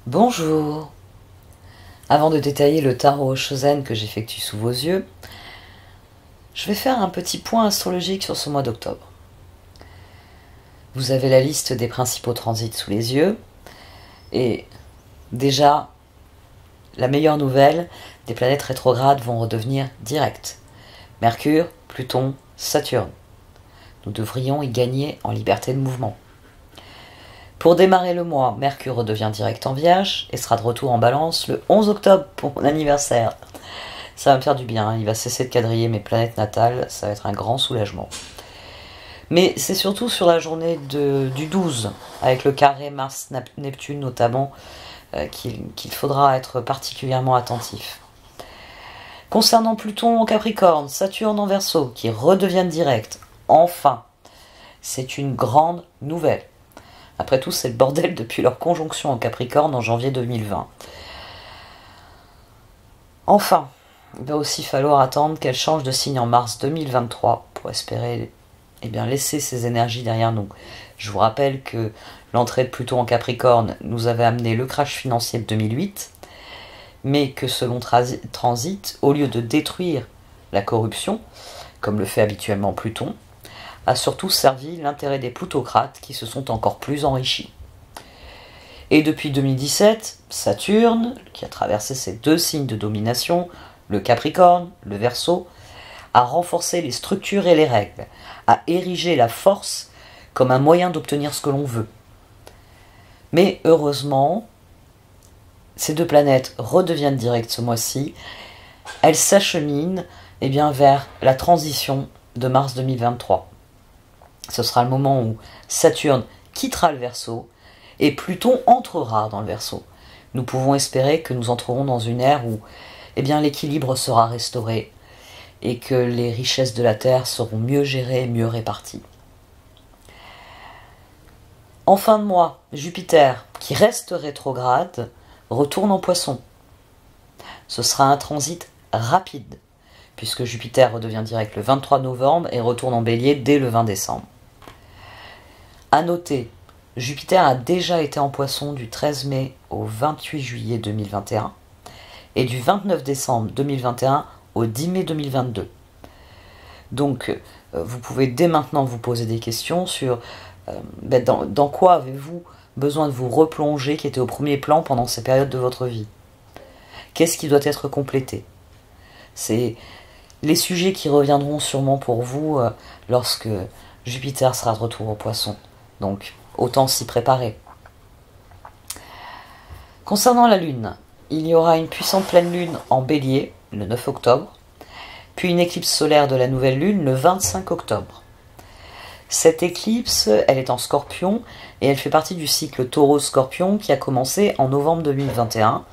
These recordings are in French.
Bonjour. Avant de détailler le tarot Shozen que j'effectue sous vos yeux, je vais faire un petit point astrologique sur ce mois d'octobre. Vous avez la liste des principaux transits sous les yeux, et déjà, la meilleure nouvelle, des planètes rétrogrades vont redevenir directes. Mercure, Pluton, Saturne. Nous devrions y gagner en liberté de mouvement. Pour démarrer le mois, Mercure redevient direct en Vierge et sera de retour en Balance le 11 octobre pour mon anniversaire. Ça va me faire du bien, il va cesser de quadriller mes planètes natales, ça va être un grand soulagement. Mais c'est surtout sur la journée du 12, avec le carré Mars-Neptune notamment, qu'il faudra être particulièrement attentif. Concernant Pluton en Capricorne, Saturne en Verseau, qui redeviennent directs, enfin, c'est une grande nouvelle. Après tout, c'est le bordel depuis leur conjonction en Capricorne en janvier 2020. Enfin, il va aussi falloir attendre qu'elle change de signe en mars 2023 pour espérer laisser ces énergies derrière nous. Je vous rappelle que l'entrée de Pluton en Capricorne nous avait amené le crash financier de 2008, mais que selon transit, au lieu de détruire la corruption, comme le fait habituellement Pluton, a surtout servi l'intérêt des plutocrates qui se sont encore plus enrichis. Et depuis 2017, Saturne, qui a traversé ces deux signes de domination, le Capricorne, le Verseau, a renforcé les structures et les règles, a érigé la force comme un moyen d'obtenir ce que l'on veut. Mais heureusement, ces deux planètes redeviennent directes ce mois-ci, elles s'acheminent vers la transition de mars 2023. Ce sera le moment où Saturne quittera le Verseau et Pluton entrera dans le Verseau. Nous pouvons espérer que nous entrerons dans une ère où l'équilibre sera restauré et que les richesses de la Terre seront mieux gérées et mieux réparties. En fin de mois, Jupiter, qui reste rétrograde, retourne en Poisson. Ce sera un transit rapide, puisque Jupiter redevient direct le 23 novembre et retourne en Bélier dès le 20 décembre. A noter, Jupiter a déjà été en Poisson du 13 mai au 28 juillet 2021 et du 29 décembre 2021 au 10 mai 2022. Donc, vous pouvez dès maintenant vous poser des questions sur dans quoi avez-vous besoin de vous replonger qui était au premier plan pendant ces périodes de votre vie. Qu'est-ce qui doit être complété? C'est les sujets qui reviendront sûrement pour vous lorsque Jupiter sera de retour au Poisson. Donc, autant s'y préparer. Concernant la Lune, il y aura une puissante pleine Lune en Bélier, le 9 octobre, puis une éclipse solaire de la nouvelle Lune le 25 octobre. Cette éclipse, elle est en Scorpion, et elle fait partie du cycle Taureau-Scorpion qui a commencé en novembre 2021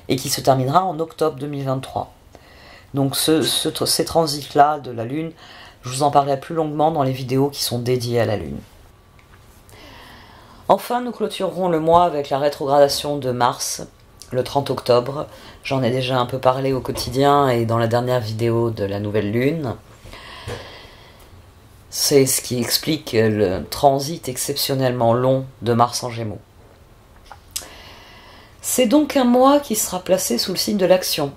et qui se terminera en octobre 2023. Donc ces transits-là de la Lune, je vous en parlerai plus longuement dans les vidéos qui sont dédiées à la Lune. Enfin, nous clôturerons le mois avec la rétrogradation de Mars, le 30 octobre. J'en ai déjà un peu parlé au quotidien et dans la dernière vidéo de la nouvelle Lune. C'est ce qui explique le transit exceptionnellement long de Mars en Gémeaux. C'est donc un mois qui sera placé sous le signe de l'action.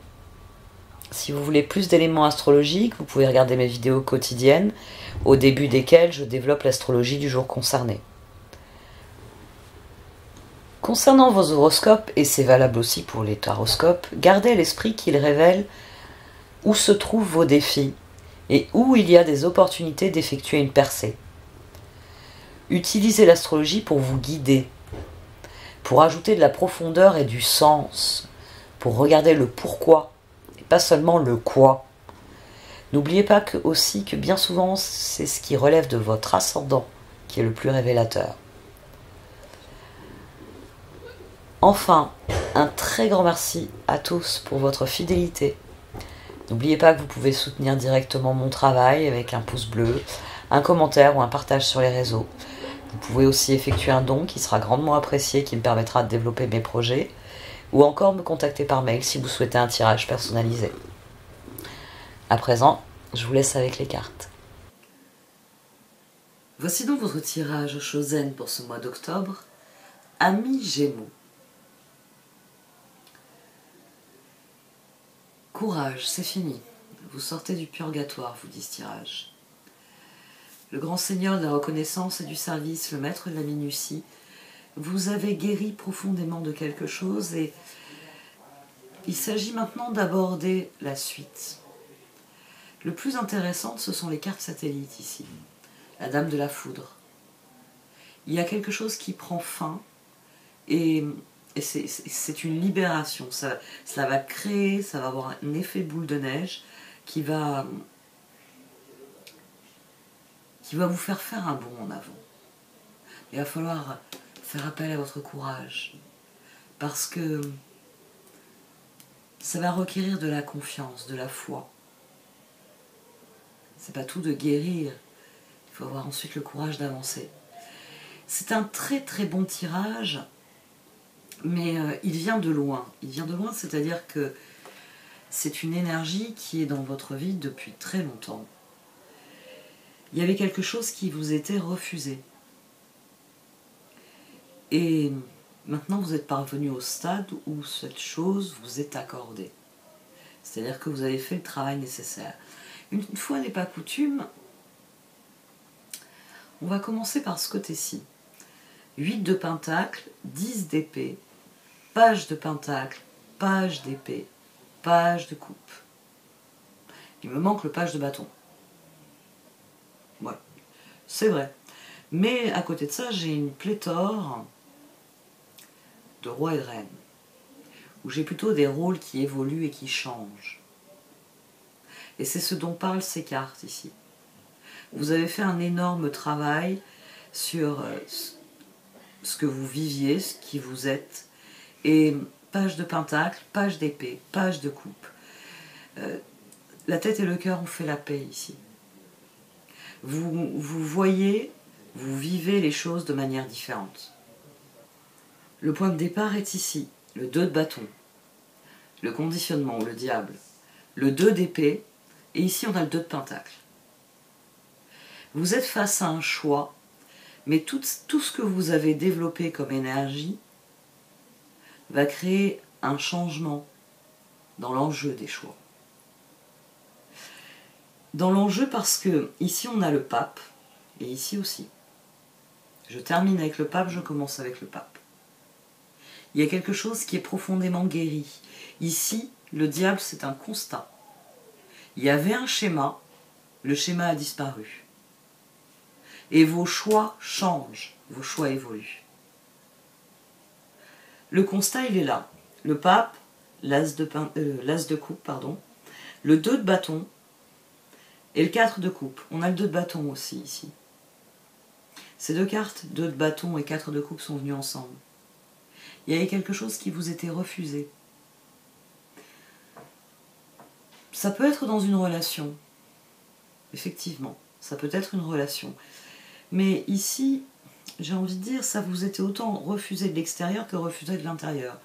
Si vous voulez plus d'éléments astrologiques, vous pouvez regarder mes vidéos quotidiennes, au début desquelles je développe l'astrologie du jour concerné. Concernant vos horoscopes, et c'est valable aussi pour les taroscopes, gardez à l'esprit qu'ils révèlent où se trouvent vos défis et où il y a des opportunités d'effectuer une percée. Utilisez l'astrologie pour vous guider, pour ajouter de la profondeur et du sens, pour regarder le pourquoi et pas seulement le quoi. N'oubliez pas aussi que bien souvent, c'est ce qui relève de votre ascendant qui est le plus révélateur. Enfin, un très grand merci à tous pour votre fidélité. N'oubliez pas que vous pouvez soutenir directement mon travail avec un pouce bleu, un commentaire ou un partage sur les réseaux. Vous pouvez aussi effectuer un don qui sera grandement apprécié, qui me permettra de développer mes projets, ou encore me contacter par mail si vous souhaitez un tirage personnalisé. À présent, je vous laisse avec les cartes. Voici donc votre tirage Shozen pour ce mois d'octobre. Amis Gémeaux. Courage, c'est fini. Vous sortez du purgatoire, vous dit ce tirage. Le grand seigneur de la reconnaissance et du service, le maître de la minutie, vous avez guéri profondément de quelque chose et il s'agit maintenant d'aborder la suite. Le plus intéressant, ce sont les cartes satellites ici. La dame de la foudre. Il y a quelque chose qui prend fin et c'est une libération. Cela va créer, ça va avoir un effet boule de neige qui va vous faire un bond en avant. Il va falloir faire appel à votre courage parce que ça va requérir de la confiance, de la foi. C'est pas tout de guérir, il faut avoir ensuite le courage d'avancer. C'est un très très bon tirage, mais il vient de loin. Il vient de loin, c'est-à-dire que c'est une énergie qui est dans votre vie depuis très longtemps. Il y avait quelque chose qui vous était refusé. Et maintenant, vous êtes parvenu au stade où cette chose vous est accordée. C'est-à-dire que vous avez fait le travail nécessaire. Une fois n'est pas coutume, on va commencer par ce côté-ci. 8 de pentacle, 10 d'épée, page de pentacle, page d'épée, page de coupe. Il me manque le page de bâton. Ouais, c'est vrai. Mais à côté de ça, j'ai une pléthore de rois et de reines, où j'ai plutôt des rôles qui évoluent et qui changent. Et c'est ce dont parlent ces cartes ici. Vous avez fait un énorme travail sur ce que vous viviez, ce qui vous êtes, et page de pentacle, page d'épée, page de coupe. La tête et le cœur ont fait la paix ici. Vous voyez, vous vivez les choses de manière différente. Le point de départ est ici, le 2 de bâton, le conditionnement, le diable, le 2 d'épée, et ici on a le 2 de pentacle. Vous êtes face à un choix, mais tout ce que vous avez développé comme énergie va créer un changement dans l'enjeu des choix. Dans l'enjeu parce que ici on a le pape, et ici aussi. Je termine avec le pape, je commence avec le pape. Il y a quelque chose qui est profondément guéri. Ici, le diable, c'est un constat. Il y avait un schéma, le schéma a disparu. Et vos choix changent, vos choix évoluent. Le constat, il est là. Le pape, l'as de coupe, pardon, le 2 de bâton et le 4 de coupe. On a le 2 de bâton aussi ici. Ces deux cartes, 2 de bâton et 4 de coupe, sont venues ensemble. Il y avait quelque chose qui vous était refusé. Ça peut être dans une relation. Effectivement, ça peut être une relation. Mais ici, j'ai envie de dire, ça vous était autant refusé de l'extérieur que refusé de l'intérieur.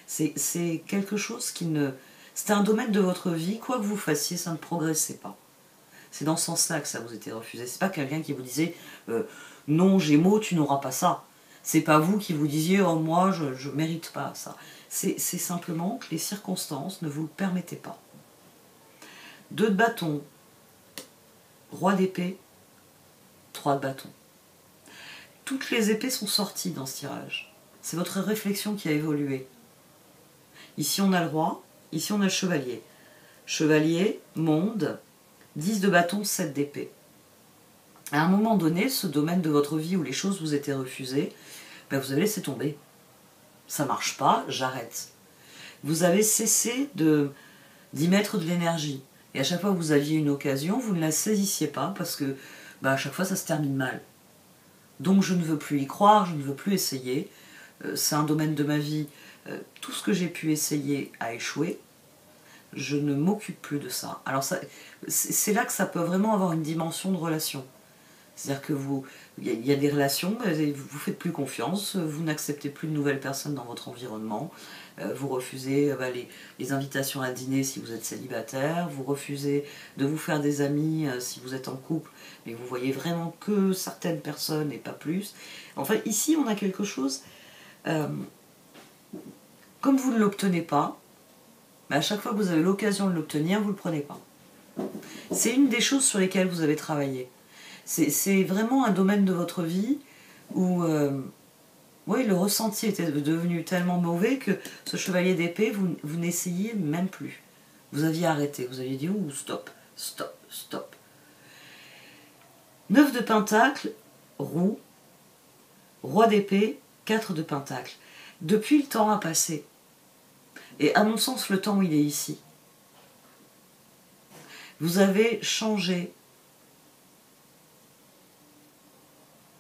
C'est quelque chose qui ne... C'était un domaine de votre vie, quoi que vous fassiez, ça ne progressait pas. C'est dans ce sens-là que ça vous était refusé. C'est pas quelqu'un qui vous disait non, Gémeaux, tu n'auras pas ça. C'est pas vous qui vous disiez oh moi je mérite pas ça. C'est simplement que les circonstances ne vous le permettaient pas. 2 de bâton, roi d'épée, 3 de bâton. Toutes les épées sont sorties dans ce tirage. C'est votre réflexion qui a évolué. Ici on a le roi, ici on a le chevalier. Chevalier, monde, 10 de bâton, 7 d'épée. À un moment donné, ce domaine de votre vie où les choses vous étaient refusées, ben vous avez laissé tomber. Ça marche pas, j'arrête. Vous avez cessé d'y mettre de l'énergie. Et à chaque fois que vous aviez une occasion, vous ne la saisissiez pas parce que ben à chaque fois ça se termine mal. Donc je ne veux plus y croire, je ne veux plus essayer. C'est un domaine de ma vie, tout ce que j'ai pu essayer a échoué. Je ne m'occupe plus de ça. Alors c'est là que ça peut vraiment avoir une dimension de relation. C'est-à-dire que il y a des relations, vous ne faites plus confiance, vous n'acceptez plus de nouvelles personnes dans votre environnement, vous refusez les invitations à dîner si vous êtes célibataire, vous refusez de vous faire des amis si vous êtes en couple, mais vous voyez vraiment que certaines personnes et pas plus. Enfin, ici, on a quelque chose, comme vous ne l'obtenez pas, mais à chaque fois que vous avez l'occasion de l'obtenir, vous ne le prenez pas. C'est une des choses sur lesquelles vous avez travaillé. C'est vraiment un domaine de votre vie où oui, le ressenti était devenu tellement mauvais que ce chevalier d'épée, vous n'essayiez même plus. Vous aviez arrêté, vous aviez dit « Ouh, stop, stop, stop ». 9 de pentacle, roue, roi d'épée, 4 de pentacle. Depuis, le temps a passé. Et à mon sens, le temps, il est ici. Vous avez changé,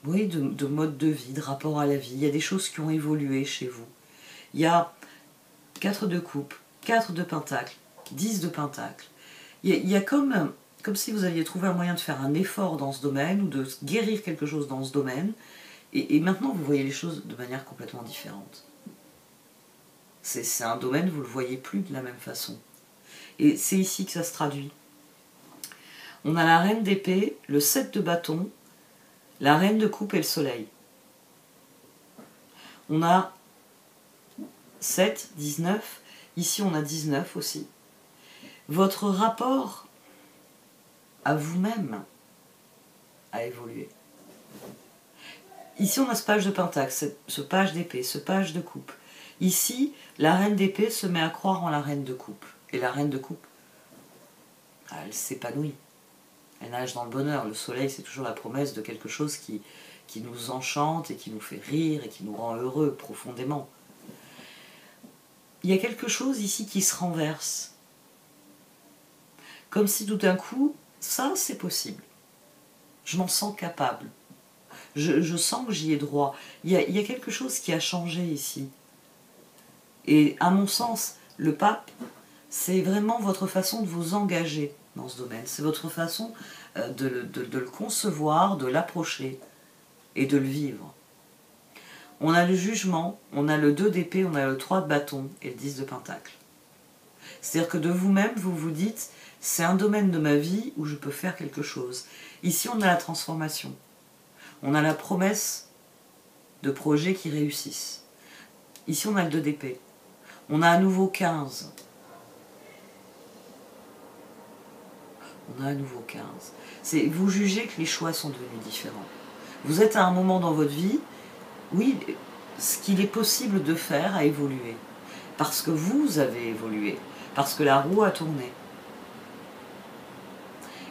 oui, de mode de vie, de rapport à la vie. Il y a des choses qui ont évolué chez vous. Il y a 4 de coupe, 4 de pentacle, 10 de pentacle. Il y a comme si vous aviez trouvé un moyen de faire un effort dans ce domaine ou de guérir quelque chose dans ce domaine. Et maintenant, vous voyez les choses de manière complètement différente. C'est un domaine, vous ne le voyez plus de la même façon. Et c'est ici que ça se traduit. On a la reine d'épée, le 7 de bâton, la reine de coupe et le soleil. On a 7, 19, ici on a 19 aussi. Votre rapport à vous-même a évolué. Ici on a ce page de pentacle, ce page d'épée, ce page de coupe. Ici, la reine d'épée se met à croire en la reine de coupe. Et la reine de coupe, elle s'épanouit. Elle nage dans le bonheur. Le soleil, c'est toujours la promesse de quelque chose qui nous enchante et qui nous fait rire et qui nous rend heureux profondément. Il y a quelque chose ici qui se renverse. Comme si tout d'un coup, ça, c'est possible. Je m'en sens capable. Je sens que j'y ai droit. Il y a quelque chose qui a changé ici. Et à mon sens, le pape, c'est vraiment votre façon de vous engager dans ce domaine. C'est votre façon de le concevoir, de l'approcher et de le vivre. On a le jugement, on a le 2 d'épée, on a le 3 de bâton et le 10 de pentacle. C'est-à-dire que de vous-même, vous vous dites, c'est un domaine de ma vie où je peux faire quelque chose. Ici, on a la transformation. On a la promesse de projets qui réussissent. Ici, on a le 2 d'épée. On a à nouveau 15. On a à nouveau 15. Vous jugez que les choix sont devenus différents. Vous êtes à un moment dans votre vie, oui, ce qu'il est possible de faire a évolué. Parce que vous avez évolué. Parce que la roue a tourné.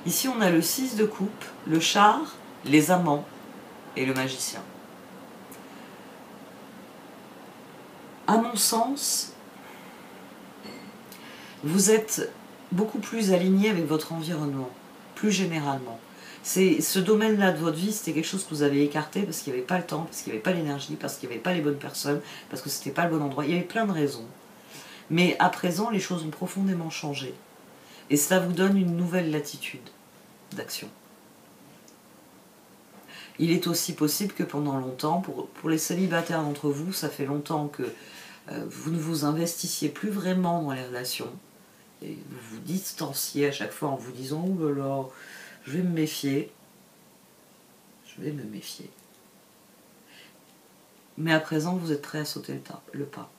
Ici, on a le 6 de coupe, le char, les amants et le magicien. À mon sens, vous êtes beaucoup plus aligné avec votre environnement, plus généralement. Ce domaine-là de votre vie, c'était quelque chose que vous avez écarté parce qu'il n'y avait pas le temps, parce qu'il n'y avait pas l'énergie, parce qu'il n'y avait pas les bonnes personnes, parce que ce n'était pas le bon endroit. Il y avait plein de raisons. Mais à présent, les choses ont profondément changé. Et cela vous donne une nouvelle latitude d'action. Il est aussi possible que pendant longtemps, pour les célibataires d'entre vous, ça fait longtemps que vous ne vous investissiez plus vraiment dans les relations. Et vous vous distanciez à chaque fois en vous disant « Ouh là là, je vais me méfier. Je vais me méfier. » Mais à présent, vous êtes prêt à sauter le pas.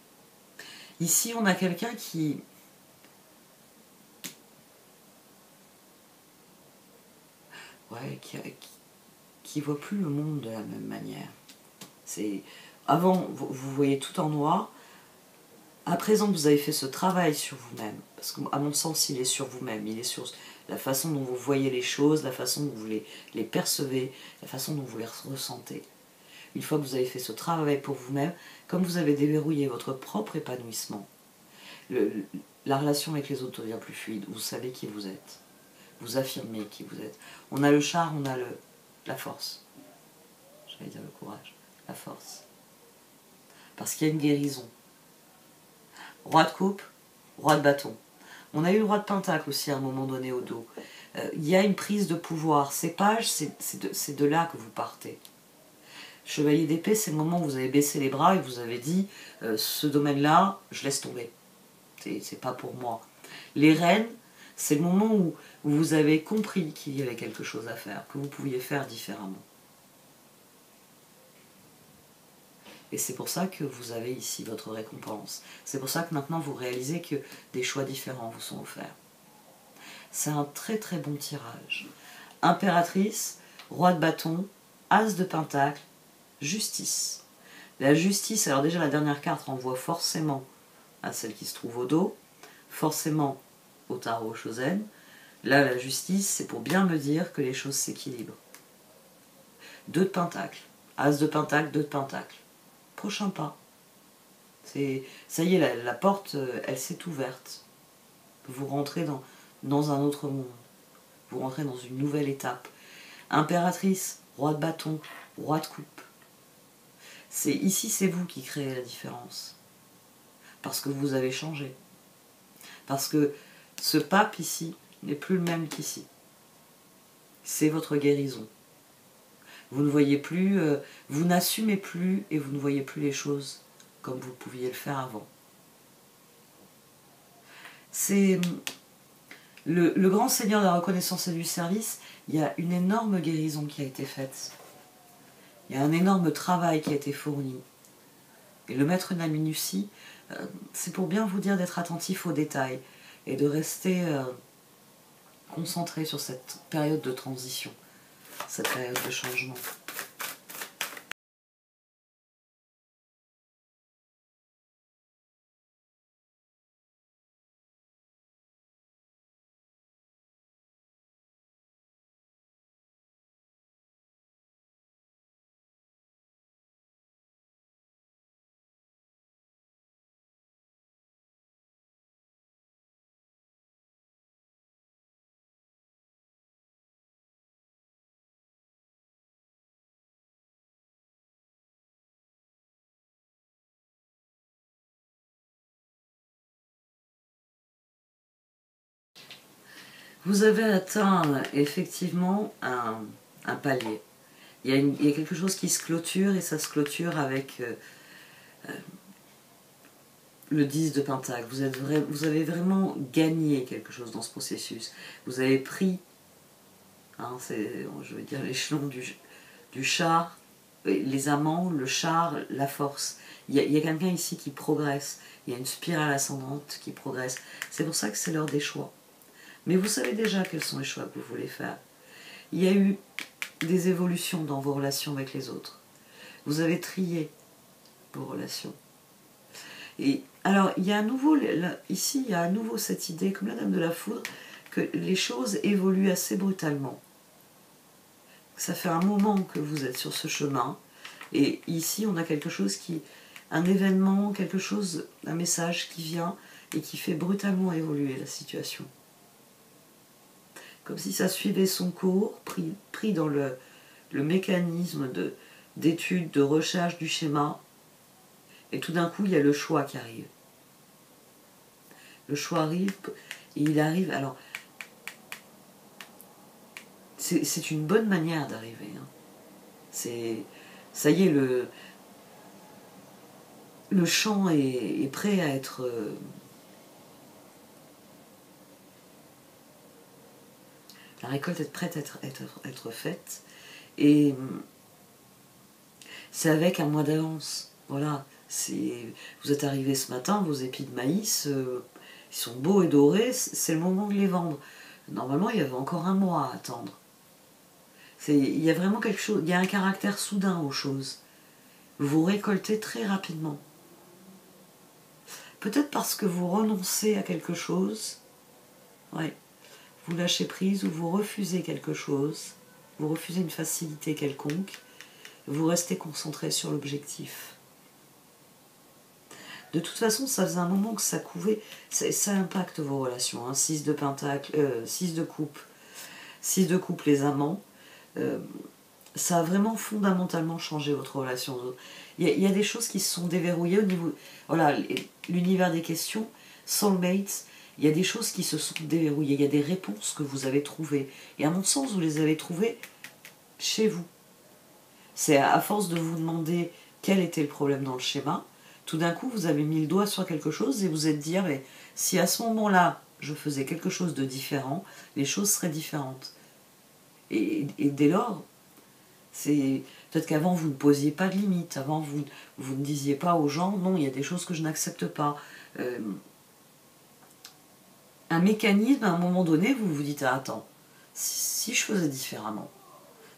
Ici, on a quelqu'un qui... Ouais, qui voit plus le monde de la même manière. Avant, vous voyez tout en noir. À présent que vous avez fait ce travail sur vous-même, parce qu'à mon sens, il est sur vous-même, il est sur la façon dont vous voyez les choses, la façon dont vous les percevez, la façon dont vous les ressentez. Une fois que vous avez fait ce travail pour vous-même, comme vous avez déverrouillé votre propre épanouissement, la relation avec les autres devient plus fluide, vous savez qui vous êtes, vous affirmez qui vous êtes. On a le char, on a la force, j'allais dire le courage, la force. Parce qu'il y a une guérison. Roi de coupe, roi de bâton. On a eu le roi de pentacle aussi à un moment donné au dos. Il y a une prise de pouvoir. Ces pages, c'est de là que vous partez. Chevalier d'épée, c'est le moment où vous avez baissé les bras et vous avez dit ce domaine-là, je laisse tomber. C'est pas pour moi. Les reines, c'est le moment où vous avez compris qu'il y avait quelque chose à faire, que vous pouviez faire différemment. Et c'est pour ça que vous avez ici votre récompense. C'est pour ça que maintenant vous réalisez que des choix différents vous sont offerts. C'est un très très bon tirage. Impératrice, roi de bâton, as de pentacle, justice. La justice, alors déjà la dernière carte renvoie forcément à celle qui se trouve au dos, forcément au tarot Chosen. Là, la justice, c'est pour bien me dire que les choses s'équilibrent. 2 de pentacle, as de pentacle, 2 de pentacle. Prochain pas. Ça y est, la porte, elle s'est ouverte. Vous rentrez dans un autre monde. Vous rentrez dans une nouvelle étape. Impératrice, roi de bâton, roi de coupe. Ici, c'est vous qui créez la différence. Parce que vous avez changé. Parce que ce pape ici n'est plus le même qu'ici. C'est votre guérison. Vous ne voyez plus, vous n'assumez plus et vous ne voyez plus les choses comme vous pouviez le faire avant. C'est le grand seigneur de la reconnaissance et du service, il y a une énorme guérison qui a été faite. Il y a un énorme travail qui a été fourni. Et le maître de la minutie, c'est pour bien vous dire d'être attentif aux détails et de rester concentré sur cette période de transition, cette période de changement. Vous avez atteint effectivement un palier. Il y a quelque chose qui se clôture et ça se clôture avec le 10 de pentacle. Vous avez vraiment gagné quelque chose dans ce processus. Vous avez pris, hein, je veux dire, l'échelon du char, les amants, le char, la force. Il y a quelqu'un ici qui progresse. Il y a une spirale ascendante qui progresse. C'est pour ça que c'est l'heure des choix. Mais vous savez déjà quels sont les choix que vous voulez faire. Il y a eu des évolutions dans vos relations avec les autres. Vous avez trié vos relations. Et alors, il y a à nouveau, ici, il y a à nouveau cette idée, comme la Dame de la Foudre, que les choses évoluent assez brutalement. Ça fait un moment que vous êtes sur ce chemin. Et ici, on a quelque chose un événement, quelque chose, un message qui vient et qui fait brutalement évoluer la situation. Comme si ça suivait son cours, pris dans le mécanisme d'étude, de recherche du schéma. Et tout d'un coup, il y a le choix qui arrive. Le choix arrive, et il arrive... Alors, c'est une bonne manière d'arriver. Hein. Ça y est, le champ est prêt à être... La récolte est prête à être faite. Et c'est avec un mois d'avance. Voilà. Vous êtes arrivé ce matin, vos épis de maïs, ils sont beaux et dorés, c'est le moment de les vendre. Normalement, il y avait encore un mois à attendre. Il y a vraiment quelque chose, il y a un caractère soudain aux choses. Vous récoltez très rapidement. Peut-être parce que vous renoncez à quelque chose, ouais, vous lâchez prise ou vous refusez quelque chose, vous refusez une facilité quelconque, vous restez concentré sur l'objectif. De toute façon, ça faisait un moment que ça couvait, ça impacte vos relations. Hein. 6 de pentacle, 6 de coupe, 6 de coupe, les amants. Ça a vraiment fondamentalement changé votre relation aux autres. Il y a des choses qui se sont déverrouillées au niveau... Voilà, l'univers des questions, soulmates, il y a des choses qui se sont déverrouillées. Il y a des réponses que vous avez trouvées. Et à mon sens, vous les avez trouvées chez vous. C'est à force de vous demander quel était le problème dans le schéma, tout d'un coup, vous avez mis le doigt sur quelque chose et vous êtes dit, mais si à ce moment-là, je faisais quelque chose de différent, les choses seraient différentes. Et dès lors, de toute Peut-être qu'avant, vous ne posiez pas de limites. Avant, vous ne disiez pas aux gens, non, il y a des choses que je n'accepte pas. Un mécanisme, à un moment donné, vous vous dites, ah, attends, si je faisais différemment,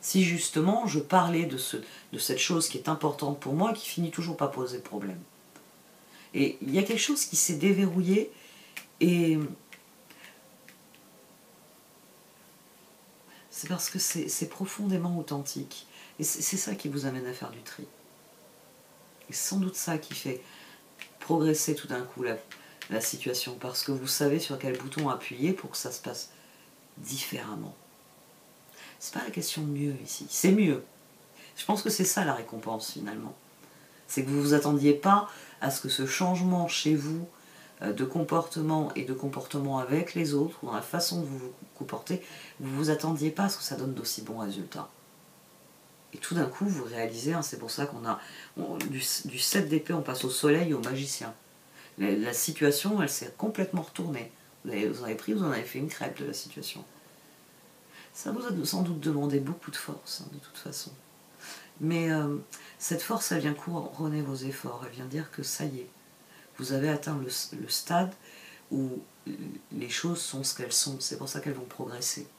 si justement je parlais de cette chose qui est importante pour moi, qui finit toujours par poser problème. Et il y a quelque chose qui s'est déverrouillé, et c'est parce que c'est profondément authentique. Et c'est ça qui vous amène à faire du tri. Et c'est sans doute ça qui fait progresser tout d'un coup la situation, parce que vous savez sur quel bouton appuyer pour que ça se passe différemment. C'est pas la question de mieux ici, c'est mieux. Je pense que c'est ça la récompense finalement. C'est que vous ne vous attendiez pas à ce que ce changement chez vous de comportement et de comportement avec les autres, ou dans la façon de vous comporter, vous ne vous attendiez pas à ce que ça donne d'aussi bons résultats. Et tout d'un coup, vous réalisez, hein, c'est pour ça qu'on a du 7 d'épée, on passe au soleil et au magicien. La situation, elle s'est complètement retournée. Vous en avez pris, vous en avez fait une crêpe de la situation. Ça vous a sans doute demandé beaucoup de force, hein, de toute façon. Mais cette force, elle vient couronner vos efforts. Elle vient dire que ça y est, vous avez atteint le stade où les choses sont ce qu'elles sont. C'est pour ça qu'elles vont progresser.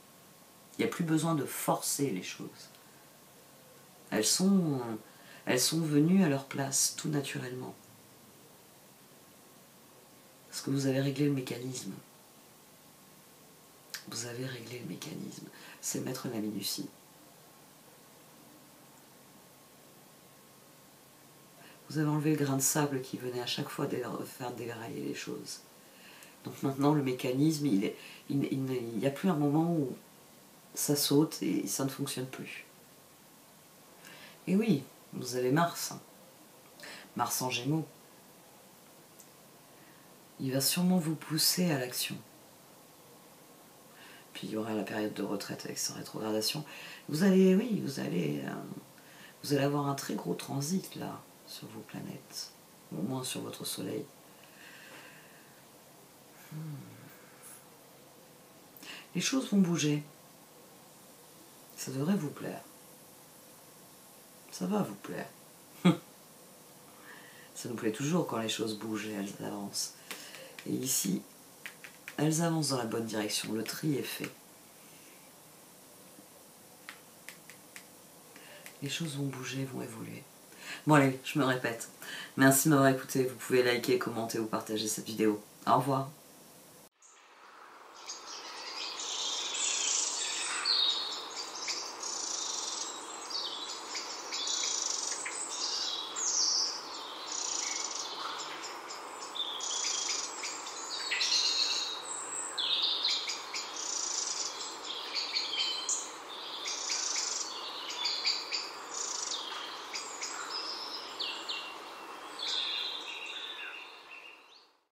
Il n'y a plus besoin de forcer les choses. Elles sont venues à leur place, tout naturellement. Parce que vous avez réglé le mécanisme. Vous avez réglé le mécanisme. C'est mettre la minutie. Vous avez enlevé le grain de sable qui venait à chaque fois faire dérailler les choses. Donc maintenant, le mécanisme, il n'y a plus un moment où ça saute et ça ne fonctionne plus. Et oui, vous avez Mars. Mars en Gémeaux. Il va sûrement vous pousser à l'action. Puis il y aura la période de retraite avec sa rétrogradation. Vous allez avoir un très gros transit là, sur vos planètes. Au moins sur votre soleil. Les choses vont bouger. Ça devrait vous plaire. Ça va vous plaire. Ça nous plaît toujours quand les choses bougent et elles avancent. Et ici, elles avancent dans la bonne direction. Le tri est fait. Les choses vont bouger, vont évoluer. Bon allez, je me répète. Merci de m'avoir écouté. Vous pouvez liker, commenter ou partager cette vidéo. Au revoir.